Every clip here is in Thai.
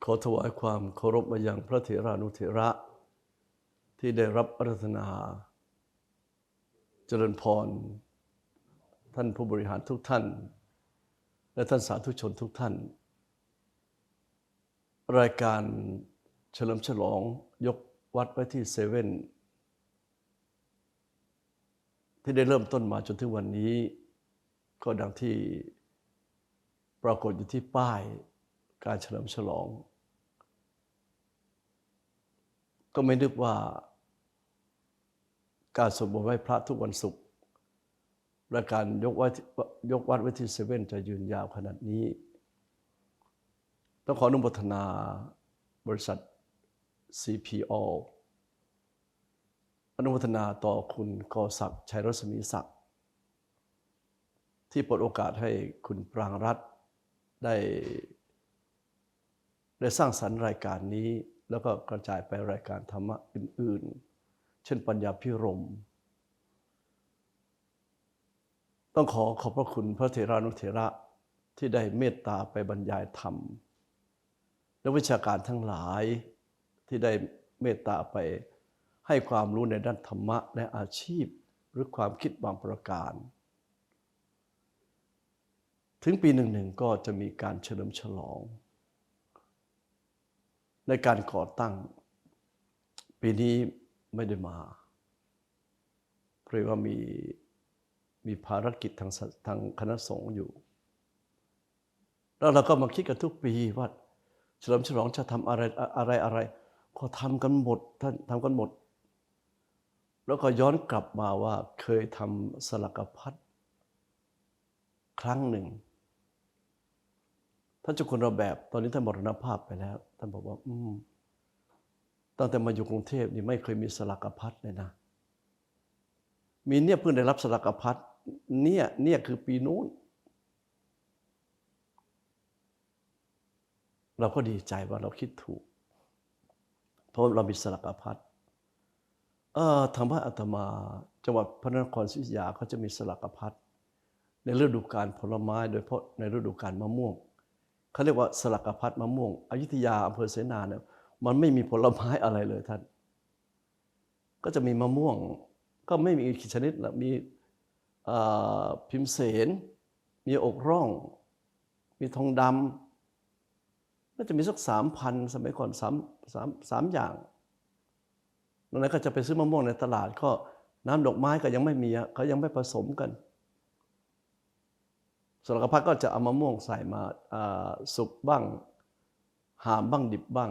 ขอถวายความเคารพมายังพระเถรานุเถระที่ได้รับอาราธนาเจริญพรท่านผู้บริหารทุกท่านและท่านสาธุชนทุกท่านรายการเฉลิมฉลองยกวัดไว้ที่เซเว่นที่ได้เริ่มต้นมาจนถึงวันนี้ก็ดังที่ปรากฏอยู่ที่ป้ายการเฉลิมฉลองก็ไม่นึกว่าการสวดมนต์ไหว้พระทุกวันศุกร์และการยกวัดไว้ที่เซเว่นจะยืนยาวขนาดนี้ต้องขออนุโมทนาบริษัท CPO อนุโมทนาต่อคุณกศักดิ์ชัยรัศมีศักดิ์ที่เปิดโอกาสให้คุณปรางรัตน์ได้สร้างสรรค์รายการนี้แล้วก็กระจายไปรายการธรรมะอื่นๆเช่นปัญญาพิรมย์ต้องขอบพระคุณพระเถรานุเถระที่ได้เมตตาไปบรรยายธรรมและวิชาการทั้งหลายที่ได้เมตตาไปให้ความรู้ในด้านธรรมะและอาชีพหรือความคิดบางประการถึงปีหนึ่งก็จะมีการเฉลิมฉลองในการก่อตั้งปีนี้ไม่ได้มาเพราะว่ามีภารกิจทางคณะสงฆ์อยู่แล้วเราก็มาคิดกันทุกปีว่าเฉลิมฉลองจะทำอะไรก็ทำกันหมดท่านทำกันหมดแล้วก็ย้อนกลับมาว่าเคยทำสลักพัดครั้งหนึ่งท่านเจ้าคุณระแบบตอนนี้ท่านมรณภาพไปแล้วท่านบอกว่าตั้งแต่มาอยู่กรุงเทพนี่ไม่เคยมีสลักพัดเลยนะมีเนี่ยเพิ่งได้รับสลักพัดเนี่ยคือปีนู้นเราก็ดีใจว่าเราคิดถูกเพราะเรามีสลักพัดทางบ้านอาตมาจังหวัดพระนครศรีอยุธยาเขาจะมีสลักพัดในฤดูกาลผลไม้โดยเฉพาะในฤดูกาลมะม่วงเขาเรียกว่าสลักพัดมะม่วงอยุธยาอำเภอเสนาเนี่ยมันไม่มีผลไม้อะไรเลยท่านก็จะมีมะม่วงก็ไม่มีกี่ชนิดละมีพิมเสนมีอกร่องมีทองดำน่าจะมีสัก 3,000 สมัยก่อน3อย่างตรงนั้นก็จะไปซื้อมะม่วงในตลาดก็น้ำดอกไม้ก็ยังไม่มีเขายังไม่ผสมกันสลักพัดก็จะเอามะม่วงใส่มาสุกบ้างหามบ้างดิบบ้าง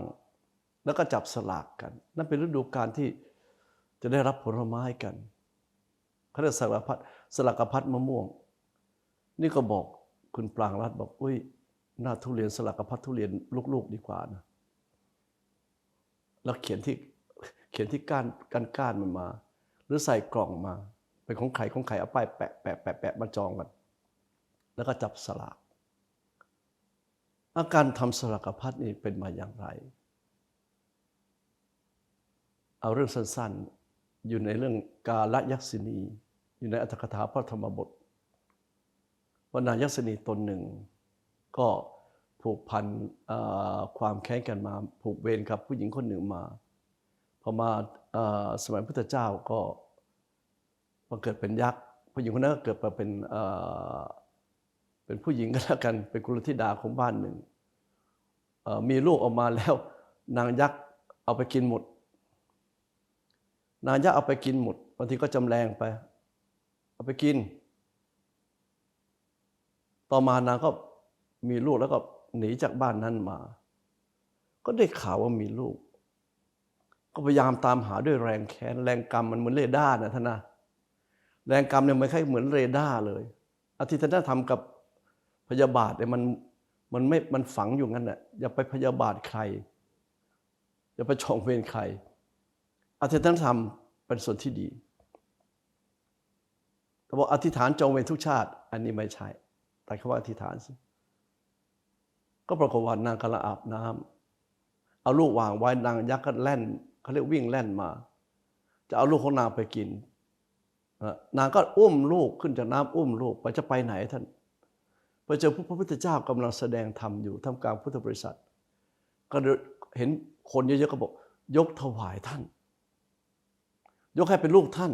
แล้วก็จับสลากกันนั่นเป็นฤดูกาลที่จะได้รับผลไม้กันเขาเรียกสลักพัดมะม่วงนี่ก็บอกคุณปรางรัตน์บอกอุ้ยหน้าทุเรียนสลักพัดทุเรียนลูกๆดีกว่านะแล้วเขียนที่ก้านมันมาหรือใส่กล่องมาเป็นของใครเอาป้ายแปะมาจองกันแล้วก็จับสลากอาการทำสลักพัดนี่เป็นมาอย่างไรเอาเรื่องสั้นๆอยู่ในเรื่องกาลยักษินีอยู่ในอรรถกถาพระธรรมบทว่านางยักษินีตนหนึ่งก็ผูกพันความแค้นกันมาผูกเวรกับผู้หญิงคนหนึ่งมาพอมาสมัยพุทธเจ้าก็มาเกิดเป็นยักษ์ผู้หญิงคนนั้นก็เกิดมาเป็นผู้หญิงก็แล้วกันเป็นกุลธิดาของบ้านหนึ่งมีลูกออกมาแล้วนางยักษ์เอาไปกินหมดนางยักษ์เอาไปกินหมดบางทีก็จำแรงไปเอาไปกินต่อมานางก็มีลูกแล้วก็หนีจากบ้านนั้นมาก็ได้ข่าวว่ามีลูกก็พยายามตามหาด้วยแรงแค้นแรงกรรมมันเหมือนเรดาร์นะท่านนะแรงกรรมเนี่ยไม่ใช่เหมือนเรดาร์เลยอธิษฐานทำกับพยาบาทเนี่ยมันฝังอยู่งั้นน่ะอย่าไปพยาบาทใครอย่าไปจองเวรใครอธิษฐานทำเป็นส่วนที่ดีแต่บอกอธิษฐานจองเวรทุกชาติอันนี้ไม่ใช่แต่คำว่าอธิษฐานสิก็ปรากฏว่านางกำลังอาบน้ำเอาลูกวางไว้นางยักษ์ก็แล่นเขาเรียกวิ่งแล่นมาจะเอาลูกของนางไปกินนางก็อุ้มลูกขึ้นจากน้ำอุ้มลูกจะไปไหนท่านไปเจอพระพุทธเจ้ากำลังแสดงธรรมอยู่ท่ามกลางพุทธบริษัท ก็เห็นคนเยอะๆก็บอกยกถวายท่านยกให้เป็นลูกท่าน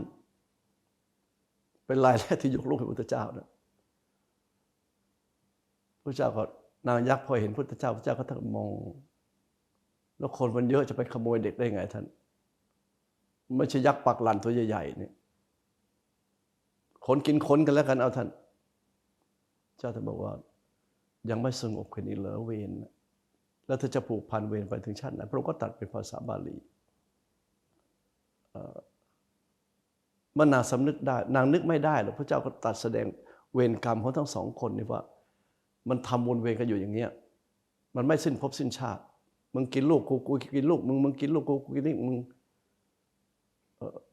เป็นรายแรกที่ยกลูกให้พระพุทธเจ้านะพระเจ้าก็นางยักษ์พอเห็นพระพุทธเจ้าพระเจ้าก็ทั้งมองแล้วคนมันเยอะจะไปขโมยเด็กได้ไงท่านไม่ใช่ยักษ์ปักหลันตัวใหญ่ๆนี่คนกินคนกันแล้วกันเอาท่านเจ้าท่านบอกว่ายังไม่สงบแค่นี้เหรอเวรแล้วเธอจะผูกพันเวรไปถึงชาติไหนพระองค์ก็ตรัสเป็นภาษาบาลีเมื่อนางสำนึกได้นางนึกไม่ได้หรอกพระเจ้าก็ตรัสแสดงเวรกรรมของทั้งสองคนนี่ว่ามันทำวนเวรกันอยู่อย่างเงี้ยมันไม่สิ้นภพสิ้นชาติมึงกินลูกกูกินลูกมึงกินลูกกูกินนี่มึง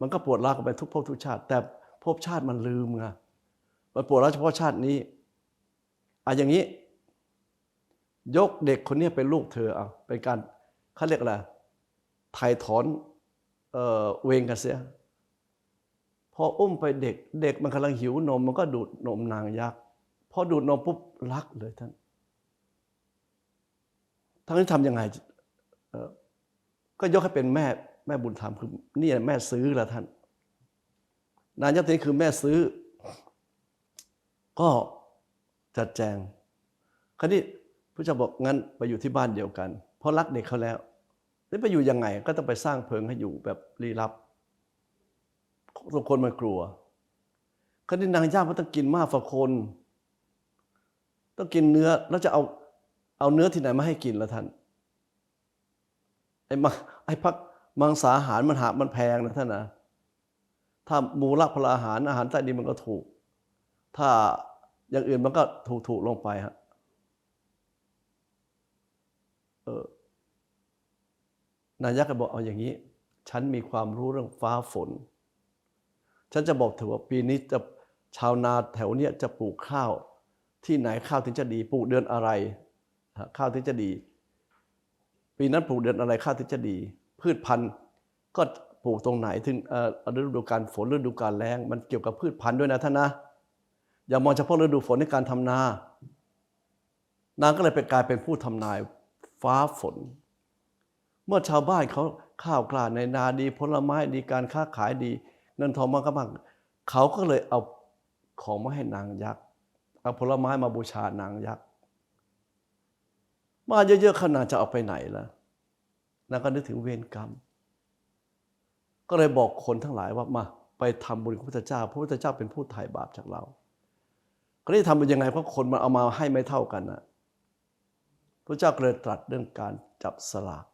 มันก็ปวดร้าวกันไปทุกภพทุกชาติแต่ภพชาติมันลืมไงมันปวดร้าวเฉพาะชาตินี้อย่างนี้ยกเด็กคนนี้เป็นลูกเธอเอาเป็นการเขาเรียกอะไรไถ่ถอนเวรกันเสียพออุ้มไปเด็กมันกำลังหิวนมมันก็ดูดนมนางยักษ์พอดูดนมปุ๊บรักเลยท่านทั้งนี้ทำยังไงก็ยกให้เป็นแม่บุญธรรมคือนี่แม่ซื้อละท่านนางยักษ์นี้คือแม่ซื้อก็จัดแจงคราวนี้พระเจ้าบอกงั้นไปอยู่ที่บ้านเดียวกันเพราะรักเด็กเขาแล้วนี่ไปอยู่ยังไงก็ต้องไปสร้างเพิงให้อยู่แบบลี้ลับทุกคนมันกลัวคราวนี้นางย่ามันต้องกินมากกว่าคนต้องกินเนื้อแล้วจะเอาเนื้อที่ไหนมาให้กินล่ะท่านไอ้พักมังสาหารมันแพงนะท่านนะถ้ามูลพลาอาหารใต้ดินมันก็ถูกถ้าอย่างอื่นมันก็ถูกลงไปฮะนายยักษ์ก็บอกเอาอย่างนี้ฉันมีความรู้เรื่องฟ้าฝนฉันจะบอกเธอว่าปีนี้จะชาวนาแถวเนี้ยจะปลูกข้าวที่ไหนข้าวถึงจะดีปลูกเดือนอะไรข้าวถึงจะดีปีนั้นปลูกเดือนอะไรข้าวถึงจะดีพืชพันธุ์ก็ปลูกตรงไหนถึงฤดูกาลฝนฤดูกาลแล้งมันเกี่ยวกับพืชพันธุ์ด้วยนะท่านนะอย่ามองเฉพาะฤดูฝนในการทำนานางก็เลยกลายเป็นผู้ทำนายฟ้าฝนเมื่อชาวบ้านเขาข้าวกล้าในนาดีผลไม้ดีการค้าขายดีเงินทองมันก็มากเขาก็เลยเอาของมาให้นางยักษ์เอาผลไม้มาบูชานางยักษ์มาเยอะๆขนาดจะเอาไปไหนล่ะนางก็นึกถึงเวรกรรมก็เลยบอกคนทั้งหลายว่ามาไปทำบุญกับพระพุทธเจ้าพระพุทธเจ้าเป็นผู้ไถ่บาปจากเราก็ได้ทำเป็นยังไงเพราะคนมันเอามาให้ไม่เท่ากันนะพระเจ้าก็เลยตรัสเรื่องการจับสลาก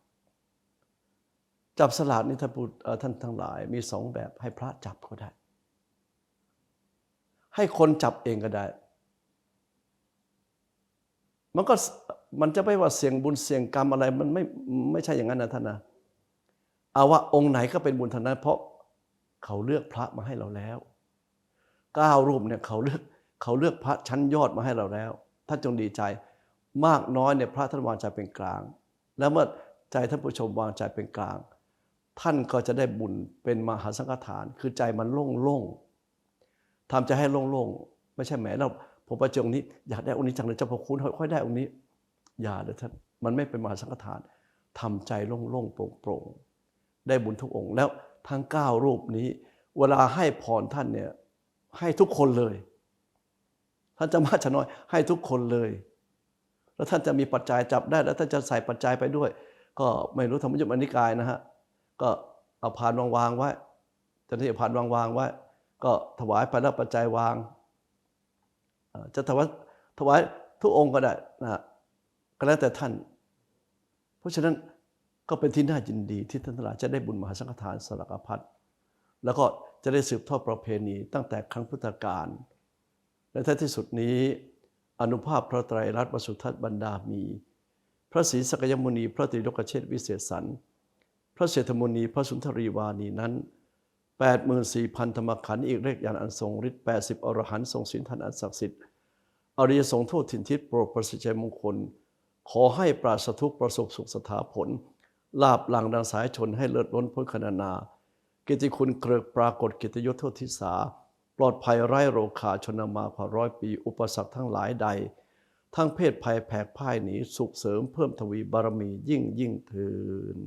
นี่ท่านทั้งหลายมีสองแบบให้พระจับก็ได้ให้คนจับเองก็ได้มันจะไม่ว่าเสี่ยงบุญเสี่ยงกรรมอะไรมันไม่ใช่อย่างนั้นนะท่านนะเอาว่าองค์ไหนก็เป็นบุญเท่านั้นเพราะเขาเลือกพระมาให้เราแล้ว9 รูปเนี่ยเขาเลือกพระชั้นยอดมาให้เราแล้วท่านจงดีใจมากน้อยเนี่ยพระท่านวางใจเป็นกลางแล้วเมื่อใจท่านผู้ชมวางใจเป็นกลางท่านก็จะได้บุญเป็นมหาสังฆทานคือใจมันโล่งๆทำใจให้โล่งๆไม่ใช่แหมเราผมไปเจอองค์นี้อยากได้องค์นี้จังเลยเจ้าพระคุณค่อยได้องค์นี้อย่าเลยท่านมันไม่เป็นมหาสังฆทานทำใจโล่งๆโปร่งๆได้บุญทุกองค์แล้วทั้ง9 รูปนี้เวลาให้พรท่านเนี่ยให้ทุกคนเลยท่านจะมากจะน้อยให้ทุกคนเลยแล้วท่านจะมีปัจจัยจับได้แล้วท่านจะใส่ปัจจัยไปด้วยก็ไม่รู้ธรรมยุทธนิกายนะฮะก็เอาพานวางไว้จะที่พานวางไว้ก็ถวายไปแล้วปัจจัยวางจะถวายทุกองค์ก็ได้นะก็แล้วแต่ท่านเพราะฉะนั้นก็เป็นที่น่ายินดีที่ท่านทั้งหลายจะได้บุญมหาสังฆทานสลักพัดแล้วก็จะได้สืบทอดประเพณีตั้งแต่ครั้งพุทธกาลและท้ายที่สุดนี้อานุภาพพระไตรรัตน์วสุทัศน์บรรดามีพระศรีสักยมุนีพระตรีโลกเชษฐ์วิเศษสันพระเศรษฐมุนีพระสุนทรีวานีนั้น 84,000 ธรรมขันธ์อีกเรียกยานอันทรงฤทธิ์80 อรหันต์ทรงศีลธรรมอันศักดิ์สิทธิ์อริยสงฆ์ทั่วถิ่นทิศโปรดประสิทธิ์ใจมงคลขอให้ปราศทุกข์ประสบสุขสถาผลลาภหลังดังสายชนให้เลิศล้นพ้นขนานาเกียรติคุณเกริกปรากฏเกียรติยศโทษทิสาปลอดภัยไร้โรคาชนมาผ่า100 ปีอุปสรรคทั้งหลายใด ทั้งเพศภัยแผกพ่ายหนีสุขเสริมเพิ่มทวีบารมียิ่งเทิน